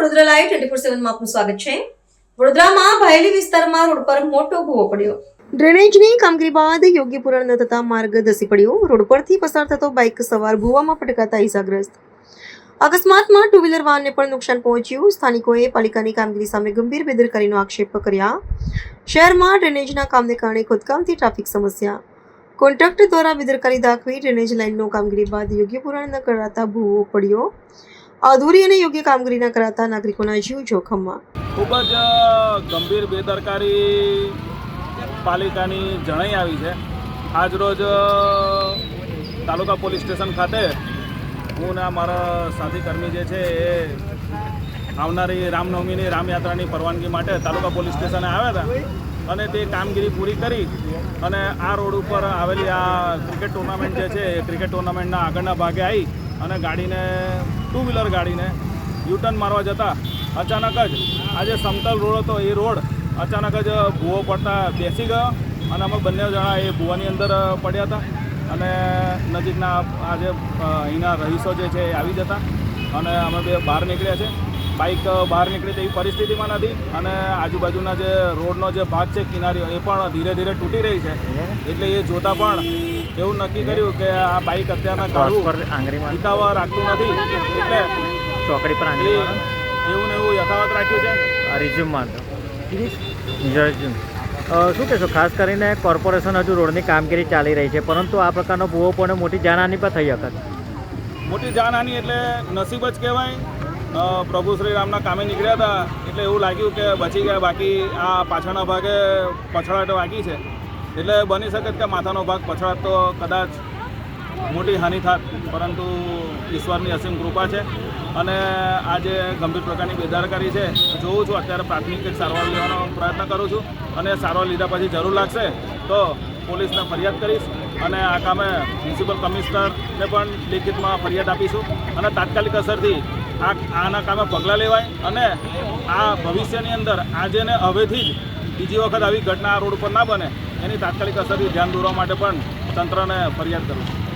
Vadodara live 24/7 માં આપનું સ્વાગત છે। વડોદરામાં ભાયલી વિસ્તારમાં રોડ પર મોટો ભૂવો પડ્યો। ડ્રેનેજની કામગીરી બાદ યોગ્ય પૂરણ ન થતા માર્ગ ધસી પડ્યો। રોડ પરથી પસાર થતો બાઇક સવાર ભૂવામાં પટકાતા ઈજાગ્રસ્ત। અકસ્માતમાં ટુ વ્હીલર વાહનને પણ નુકસાન પહોંચ્યું। સ્થાનિકોએ પાલિકાની કામગીરી સામે ગંભીર બેદરકારીનો આક્ષેપ કર્યા। શહેરમાં ડ્રેનેજના કામને કારણે ખોદકામથી ટ્રાફિક સમસ્યા। કોન્ટ્રાક્ટર દ્વારા બેદરકારી દાખવી ડ્રેનેજ લાઇનનો કામગીરી બાદ યોગ્ય પૂરણ ન કરાતા ભૂવો પડ્યો। અધૂરી અને યોગ્ય કામગીરી ન કરાતા નાગરિકોના જીવ જોખમમાં। ખૂબ જ ગંભીર બેદરકારી પાલિકાની જણાઈ આવી છે। આજરોજ તાલુકા પોલીસ સ્ટેશન ખાતે હું ને મારા સાથી કર્મી જે છે એ આવનારી રામનવમીની રામયાત્રાની પરવાનગી માટે તાલુકા પોલીસ સ્ટેશને આવ્યા હતા અને તે કામગીરી પૂરી કરી અને આ રોડ ઉપર આવેલી આ ક્રિકેટ ટુર્નામેન્ટ જે છે એ ક્રિકેટ ટુર્નામેન્ટના આગળના ભાગે આવી અને ગાડીને ટુ વ્હીલર ગાડીને યુટર્ન મારવા જતાં અચાનક જ આ જે સમતલ રોડ હતો એ રોડ અચાનક જ ભૂવો પડતા બેસી ગયો અને અમે બંને જણા એ ભૂવાની અંદર પડ્યા હતા અને નજીકના આજે અહીંના રહીશો જે છે એ આવી જતા અને અમે બે બહાર નીકળ્યા છે। બાઇક બહાર નીકળી તેવી પરિસ્થિતિમાં નથી અને આજુબાજુના જે રોડનો જે ભાગ છે કિનારીઓ એ પણ ધીરે ધીરે તૂટી રહી છે। એટલે એ જોતાં પણ એવું નક્કી કર્યું કે આ બાઇક અત્યારના કાઢવું હિતાવહ રાખતું નથી એટલે ચોકડી પર એવું ને એવું યથાવત રાખ્યું છે। રિઝ્યુમમાં શું કહેશો? ખાસ કરીને કોર્પોરેશન હજુ રોડની કામગીરી ચાલી રહી છે, પરંતુ આ પ્રકારનો ભૂવો પણ મોટી જાનહાની પર થઈ શકે। મોટી જાનહાની એટલે નસીબ જ કહેવાય। પ્રભુ શ્રી રામના કામે નીકળ્યા હતા એટલે એવું લાગ્યું કે બચી ગયા, બાકી આ પાછળના ભાગે પછડાટ વાગી છે એટલે બની શકે કે માથાનો ભાગ પછડાટ તો કદાચ મોટી હાનિ થાત, પરંતુ ઈશ્વરની અસીમ કૃપા છે અને આ જે ગંભીર પ્રકારની બેદરકારી છે જોઉં છું। અત્યારે પ્રાથમિક સારવાર લેવાનો પ્રયત્ન કરું છું અને સારવાર લીધા પછી જરૂર લાગશે તો પોલીસને ફરિયાદ કરીશ અને આ કામે મ્યુનિસિપલ કમિશનરને પણ લેખિતમાં ફરિયાદ આપીશું અને તાત્કાલિક અસરથી આના કામે પગલાં લેવાય અને આ ભવિષ્યની અંદર આજે ને હવેથી જ બીજી વખત આવી ઘટના આ રોડ પર ના બને એની તાત્કાલિક અસરથી ધ્યાન દોરવા માટે પણ તંત્રને ફરિયાદ કરું છું।